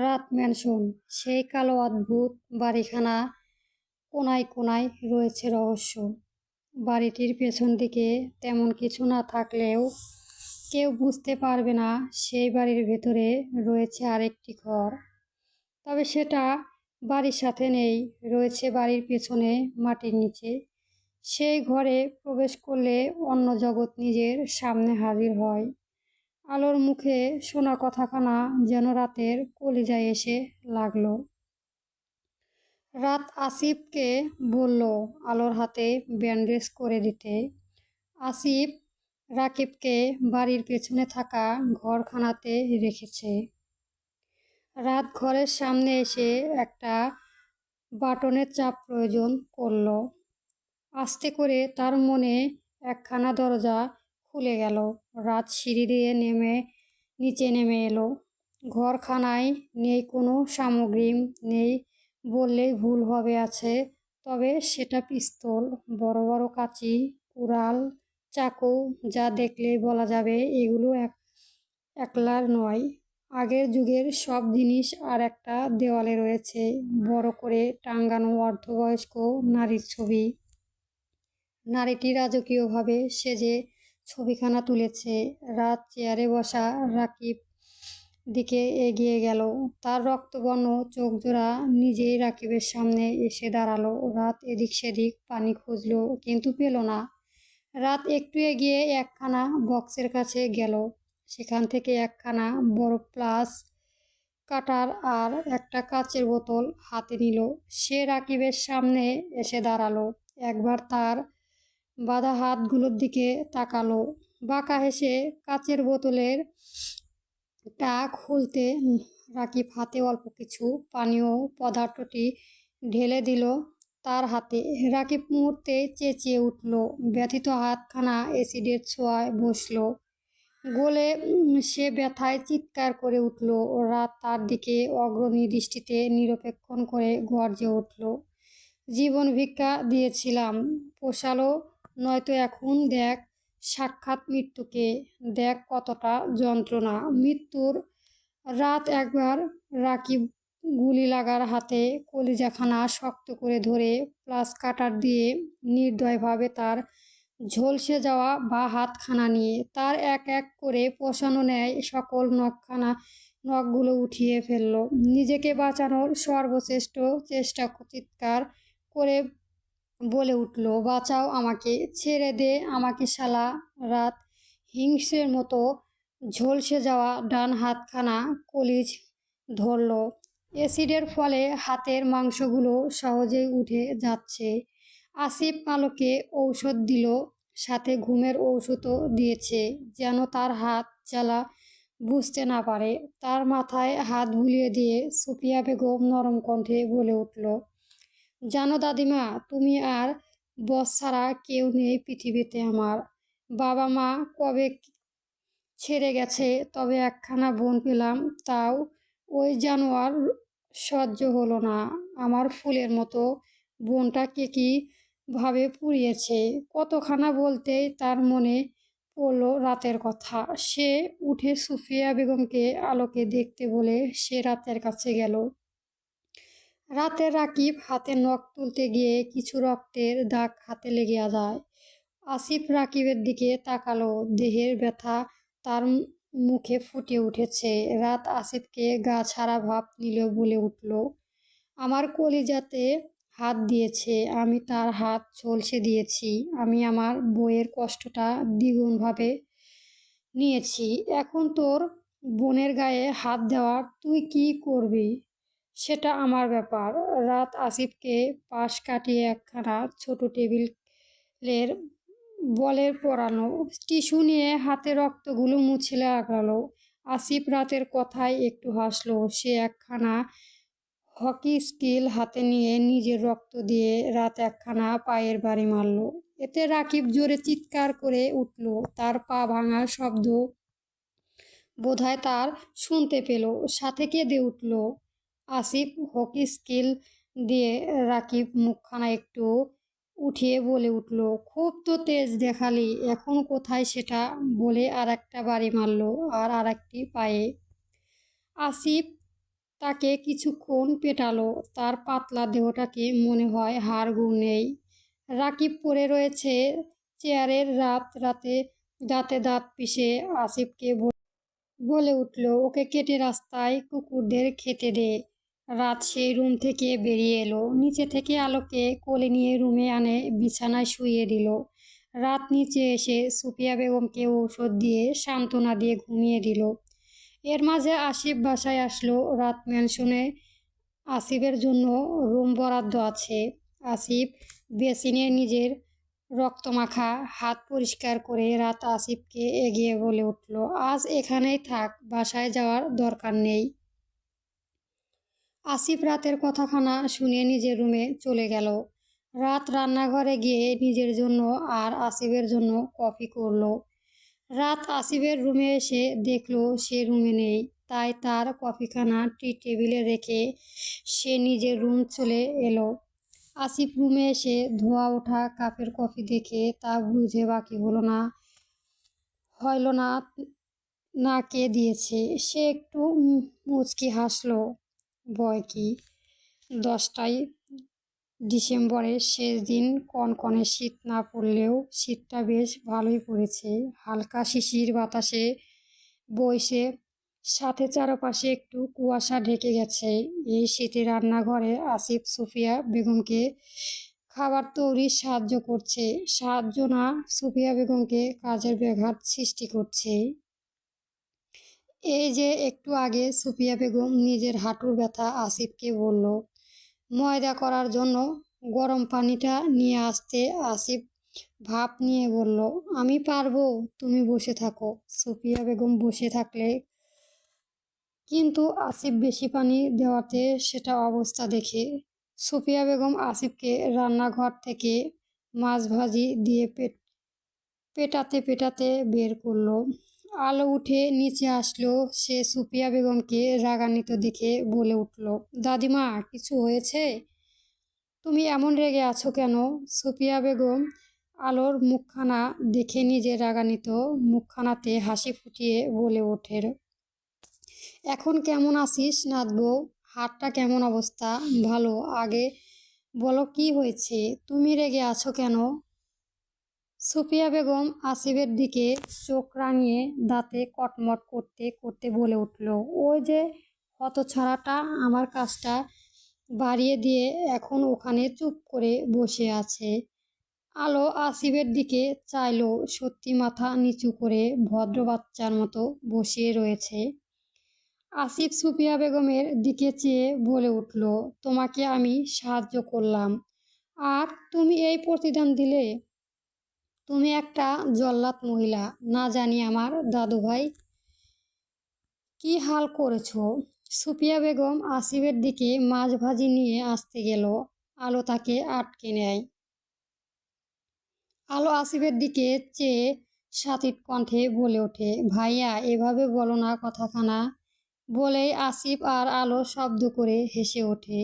রাত ম্যানশন, সেই কালো অদ্ভুত বাড়িখানা। কোনায় কোনায় রয়েছে রহস্য। বাড়িটির পেছন দিকে তেমন কিছু না থাকলেও কেউ বুঝতে পারবে না সেই বাড়ির ভেতরে রয়েছে আরেকটি ঘর। তবে সেটা বাড়ির সাথে নেই, রয়েছে বাড়ির পেছনে মাটির নিচে। সেই ঘরে প্রবেশ করলে অন্য জগৎ নিজের সামনে হাজির হয়। আলোর মুখে শোনা কথাখানা যেন রাতের কলিজায় এসে লাগলো। রাত আসিফকে বলল আলোর হাতে ব্যান্ডেজ করে দিতে। আসিফ রাকিবকে বাড়ির পেছনে থাকা ঘরখানাতে রেখেছে। রাত ঘরের সামনে এসে একটা বাটনের চাপ প্রয়োজন করল। আস্তে করে তার মনে একখানা দরজা খুলে গেল। রাত সিঁড়ি দিয়ে নিচে নেমে এলো। ঘরখানায় নেই কোনো সামগ্রী, নেই বললেই ভুল হবে। আছে, তবে সেটা পিস্তল, বড় বড় কাঁচি, কুড়াল, চাকু, যা দেখলেই বলা যাবে এগুলো একলার নয়। আগের যুগের সব জিনিস। আর একটা দেওয়ালে রয়েছে বড় করে টাঙ্গানো অর্ধবয়স্ক নারীর ছবি। নারীটি রাজকীয়ভাবে সেজে ছবিখানা তুলেছে। রাত চেয়ারে বসা রাকিব দিকে এগিয়ে গেল। তার রক্তবর্ণ চোখজোড়া নিজেই রাকিবের সামনে এসে দাঁড়ালো। রাত এদিক সেদিক পানি খুঁজল, কিন্তু পেল না। রাত একটু এগিয়ে একখানা বক্সের কাছে গেল। সেখান থেকে একখানা বড় প্লাস কাটার আর একটা কাচের বোতল হাতে নিল। সে রাকিবের সামনে এসে দাঁড়ালো। একবার তার বাঁধা হাতগুলোর দিকে তাকালো। বাঁকা হেসে কাচের বোতলের টা খুলতে রাকিব হাতে অল্প কিছু পানীয় পদার্থটি ঢেলে দিল তার হাতে। রাকিব মুহূর্তে চেঁচিয়ে উঠল। ব্যথিত হাতখানা অ্যাসিডের ছোঁয়ায় বসল। গলে সে ব্যথায় চিৎকার করে উঠল। রাত তার দিকে অগ্রণী দৃষ্টিতে নিরপেক্ষণ করে গর্জে উঠল। জীবন ভিক্ষা দিয়েছিলাম, পোষালো নয়তো এখন দেখ সাক্ষাৎ মৃত্যুকে, দেখ কতটা যন্ত্রণা মৃত্যুর। রাত একবার রাকিব গুলি লাগার হাতে কলিজাখানা শক্ত করে ধরে প্লাস কাটার দিয়ে নির্দয়ভাবে তার ঝলসে যাওয়া বা হাতখানা নিয়ে তার এক এক করে পোষানো নেয় সকল নখগুলো উঠিয়ে ফেলল। নিজেকে বাঁচানোর সর্বশ্রেষ্ঠ চেষ্টা চিৎকার করে বলে উঠল, বাঁচাও আমাকে, ছেড়ে দে আমাকে শালা। রাত হিংস্রের মতো ঝলসে যাওয়া ডান হাতখানা কলিজ ধরল। অ্যাসিডের ফলে হাতের মাংসগুলো সহজেই উঠে যাচ্ছে। আসিফ আলোকে ঔষধ দিল, সাথে ঘুমের ঔষধও দিয়েছে, যেন তার হাত জ্বালা বুঝতে না পারে। তার মাথায় হাত বুলিয়ে দিয়ে সুফিয়া বেগম নরম কণ্ঠে বলে উঠল, জানো দাদিমা, তুমি আর বস ছাড়া কেউ নেই পৃথিবীতে আমার। বাবা মা কবে ছেড়ে গেছে, তবে একখানা বোন পেলাম, তাও ওই জানোয়ার সহ্য হলো না। আমার ফুলের মতো বোনটাকে ভাবে পুড়িয়েছে। কতখানা বলতেই তার মনে পড়ল রাতের কথা। সে উঠে সুফিয়া বেগমকে আলোকে দেখতে বলে সে রাতের কাছে গেল। রাতে রাকিব হাতে নখ তুলতে গিয়ে কিছু রক্তের দাগ হাতে লেগে যায়। আসিফ রাকিবের দিকে তাকালো। দেহের ব্যথা তার মুখে ফুটে উঠেছে। রাত আসিফকে গা ছাড়া ভাব নিল, বলে উঠল, আমার কলিজাতে হাত দিয়েছে, আমি তার হাত ঝলসে দিয়েছি, আমি আমার বইয়ের কষ্টটা দ্বিগুণভাবে নিয়েছি। এখন তোর বোনের গায়ে হাত দেওয়ার তুই কি করবি সেটা আমার ব্যাপার। রাত আসিফকে পাশ কাটিয়ে একখানা ছোট টেবিলের বলের পরানো টিস্যু নিয়ে হাতে রক্তগুলো মুছে লাগালো। আসিফ রাতের কথায় একটু হাসলো। সে একখানা হকি স্কিল হাতে নিয়ে নিজের রক্ত দিয়ে রাত একখানা পায়ের বাড়ি মারল। এতে রাকিব জোরে চিৎকার করে উঠল। তার পা ভাঙার শব্দ বোধহয় তার শুনতে পেল, সাথে কেঁদে উঠল। আসিফ হকি স্কিল দিয়ে রাকিব মুখখানা একটু উঠিয়ে বলে উঠল, খুব তো তেজ দেখালি, এখন কোথায় সেটা, বলে আর একটা বাড়ি মারল আর একটি পায়ে। আসিফ তাকে কিছুক্ষণ পেটালো। তার পাতলা দেহটাকে মনে হয় হাড়গোড় নেই। রাকিব পড়ে রয়েছে চেয়ারের। রাতে দাঁতে দাঁত পিষে আসিফকে বলে উঠল, ওকে কেটে রাস্তায় কুকুরদের খেতে দে। রাত সেই রুম থেকে বেরিয়ে এলো। নিচে থেকে আলোকে কোলে নিয়ে রুমে আনে বিছানায় শুইয়ে দিল। রাত নিচে এসে সুফিয়া বেগমকে ঔষধ দিয়ে সান্ত্বনা দিয়ে ঘুমিয়ে দিল। এর মাঝে আসিফ বাসায় আসলো। রাত ম্যানশনে আসিফের জন্য রুম বরাদ্দ আছে। আসিফ বেসিনে নিজের রক্তমাখা হাত পরিষ্কার করে রাত আসিফকে এগিয়ে বলে উঠল, আজ এখানেই থাক, বাসায় যাওয়ার দরকার নেই। আসিফ রাতের কথাখানা শুনে নিজের রুমে চলে গেল। রাত রান্নাঘরে গিয়ে নিজের জন্য আর আসিফের জন্য কফি করলো। রাত আসিফের রুমে এসে দেখলো সে রুমে নেই। তাই তার কফিখানা টি টেবিলে রেখে সে নিজের রুম চলে এলো। আসিফ রুমে এসে ধোয়া ওঠা কাপের কফি দেখে তা বুঝে বাকি হলো না না কে দিয়েছে। সে একটু মুচকি হাসলো। বয় কি। 10টায় ডিসেম্বরের শেষ দিন। কনকনে শীত না পড়লেও শীতটা বেশ ভালোই পড়েছে। হালকা শিশির বাতাসে বইছে, সাথে চারপাশে একটু কুয়াশা ঢেকে গেছে। এই শীতে রান্নাঘরে আসিফ সুফিয়া বেগমকে খাবার তৈরির সাহায্য করছে। সাহায্য না, সুফিয়া বেগমকে কাজের ব্যাঘাত সৃষ্টি করছে। এই যে একটু আগে সুফিয়া বেগম নিজের হাঁটুর ব্যথা আসিফকে বলল ময়দা করার জন্য গরম পানিটা নিয়ে আসতে। আসিফ ভাপ নিয়ে বলল, আমি পারবো, তুমি বসে থাকো। সুফিয়া বেগম বসে থাকলে কিন্তু আসিফ বেশি পানি দেওয়াতে সেটা অবস্থা দেখে সুফিয়া বেগম আসিফকে রান্নাঘর থেকে মাছ ভাজি দিয়ে পেটাতে পেটাতে বের করলো। আলো উঠে নিচে আসলো। সে সুফিয়া বেগমকে রাগান্বিত দেখে বলে উঠল, দাদিমা, কিছু হয়েছে? তুমি এমন রেগে আছো কেন? সুফিয়া বেগম আলোর মুখখানা দেখে নিজের রাগান্বিত মুখখানাতে হাসি ফুটিয়ে বলে ওঠে, এখন কেমন আছিস নাথ বউ? হাতটা কেমন অবস্থা? ভালো। আগে বলো কি হয়েছে? তুমি রেগে আছো কেন? সুফিয়া বেগম আসিফের দিকে চোখ রাঙিয়ে দাঁতে কটমট করতে করতে বলে উঠল, ওই যে হতছাড়াটা আমার কাজটা বাড়িয়ে দিয়ে এখন ওখানে চুপ করে বসে আছে। আলো আসিফের দিকে চাইলো। সত্যি মাথা নিচু করে ভদ্র বাচ্চার মতো বসিয়ে রয়েছে। আসিফ সুফিয়া বেগমের দিকে চেয়ে বলে উঠল, তোমাকে আমি সাহায্য করলাম আর তুমি এই প্রতিদান দিলে? তুমি একটা জল্লাদ মহিলা। না জানি আমার দাদুভাই কি হাল করেছো। সুফিয়া বেগম আসিফের দিকে মাছ ভাজি নিয়ে আসতে গেল। আলো তাকে আটকে নেয়। আলো আসিফের দিকে চেয়ে সাতিট কণ্ঠে বলে ওঠে, ভাইয়া, এভাবে বলো না কথাখানা। বলেই আসিফ আর আলো শব্দ করে হেসে ওঠে।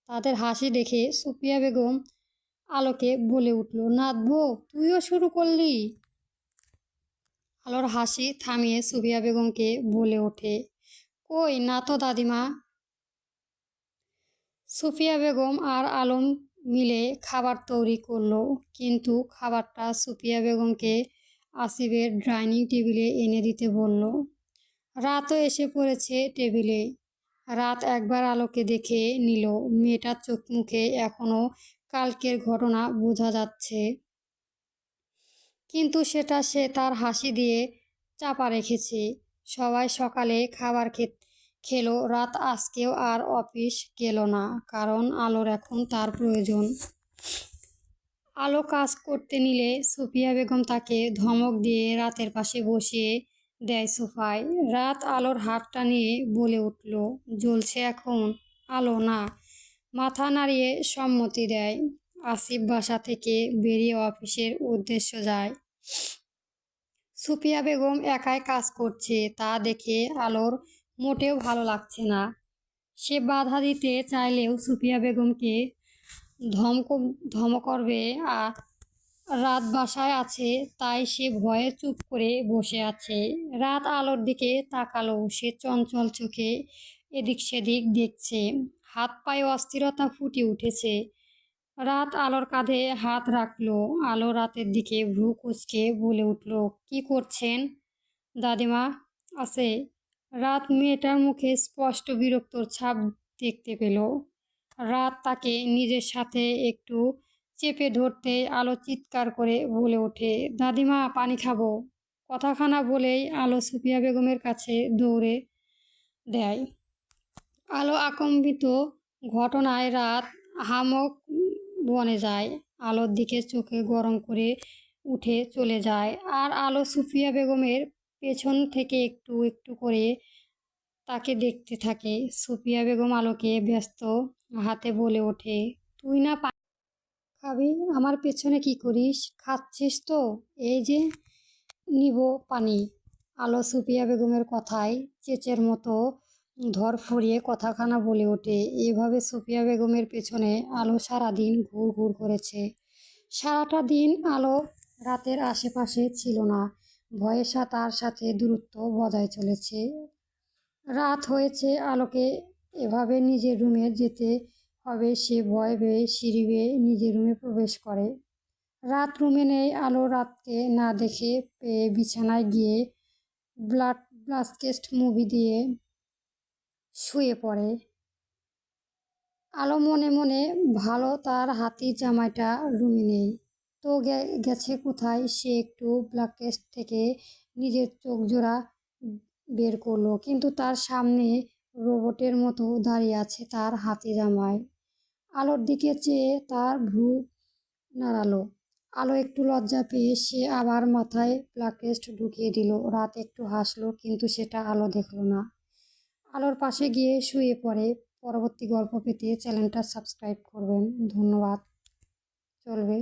তাদের হাসি দেখে সুফিয়া বেগম আলোকে বলে উঠল, নাথবো, তুইও শুরু করলি? আলোর হাসি থামিয়ে সুফিয়া বেগমকে বলে ওঠে, কই না তো দাদিমা। সুফিয়া বেগম আর আলম মিলে খাবার তৈরি করলো। কিন্তু খাবারটা সুফিয়া বেগমকে আসিফের ডাইনিং টেবিলে এনে দিতে বলল। রাতও এসে পড়েছে টেবিলে। রাত একবার আলোকে দেখে নিল। মেয়েটার চোখ মুখে এখনো কালকের ঘটনা বোঝা যাচ্ছে, কিন্তু সেটা সে তার হাসি দিয়ে চাপা রেখেছে। সবাই সকালে খাবার খেলো। রাত আজকেও আর অফিস গেল না, কারণ আলোর এখন তার প্রয়োজন। আলো কাজ করতে নিলে সুফিয়া বেগম তাকে ধমক দিয়ে রাতের পাশে বসিয়ে দেয় সোফায়। রাত আলোর হাতটা নিয়ে বলে উঠল, জ্বলছে এখন? আলো না মাথা নাড়িয়ে সম্মতি দেয়। আসিফ বাসা থেকে বেরিয়ে অফিসের উদ্দেশ্য যায়। সুফিয়া বেগম একাই কাজ করছে, তা দেখে আলোর মোটেও ভালো লাগছে না। সে বাধা দিতে চাইলেও সুফিয়া বেগমকে ধমকাবে আর রাত বাসায় আছে, তাই সে ভয়ে চুপ করে বসে আছে। রাত আলোর দিকে তাকালো। সে চঞ্চল চোখে এদিক সেদিক দেখছে। হাত পায়ে অস্থিরতা ফুটে উঠেছে। রাত আলোর কাঁধে হাত রাখলো। আলো রাতের দিকে ভ্রু কুঁচকে বলে উঠল, কি করছেন দাদিমা? আছে। রাত মেয়েটার মুখে স্পষ্ট বিরক্তর ছাপ দেখতে পেল। রাত তাকে নিজের সাথে একটু চেপে ধরতে আলো চিৎকার করে বলে ওঠে, দাদিমা পানি খাবো। কথাখানা বলেই আলো সুফিয়া বেগমের কাছে দৌড়ে দেয়। আলো আকম্পিত ঘটনায় রাত হামক বনে যায়। আলোর দিকে চোখে গরম করে উঠে চলে যায়। আর আলো সুফিয়া বেগমের পেছন থেকে একটু একটু করে তাকে দেখতে থাকে। সুফিয়া বেগম আলোকে ব্যস্ত হাতে বলে ওঠে, তুই না পানি খাবি, আমার পেছনে কি করিস? খাচ্ছিস তো? এই যে নিব পানি। আলো সুফিয়া বেগমের কথায় চেঁচের মতো ধরফরিয়ে কথাখানা বলে ওঠে। এভাবে সুফিয়া বেগমের পেছনে আলো সারাদিন ঘুর ঘুর করেছে। সারাটা দিন আলো রাতের আশেপাশে ছিল না। ভয়ে তার সাথে দূরত্ব বজায় চলেছে। রাত হয়েছে, আলোকে এভাবে নিজের রুমে যেতে হবে। সে ভয় পেয়ে সিঁড়ি বেয়ে নিজের রুমে প্রবেশ করে। রাত রুমে নেই। আলো রাতকে না দেখে পেয়ে বিছানায় গিয়ে ব্লাস্কেস্ট মুভি দিয়ে শুয়ে পড়ে। আলো মনে মনে ভালো তার হাতির জামাইটা রুমে নেই, তো গেছে কোথায়? সে একটু ব্লাস্কেস্ট থেকে নিজের চোখ জোড়া বের করলো, কিন্তু তার সামনে রোবটের মতো দাঁড়িয়ে আছে তার হাতি জামাই। আলোর দিকে চেয়ে তার ভ্রু নাড়ালো। আলো একটু লজ্জা পেয়ে সে আবার মাথায় ব্লাস্কেস্ট ঢুকিয়ে দিল। রাত একটু হাসলো, কিন্তু সেটা আলো দেখল না। আলোর পাশে গিয়ে শুয়ে পড়ে। পরবর্তী গল্প পেতে চ্যানেলটা সাবস্ক্রাইব করবেন। ধন্যবাদ। চলবে।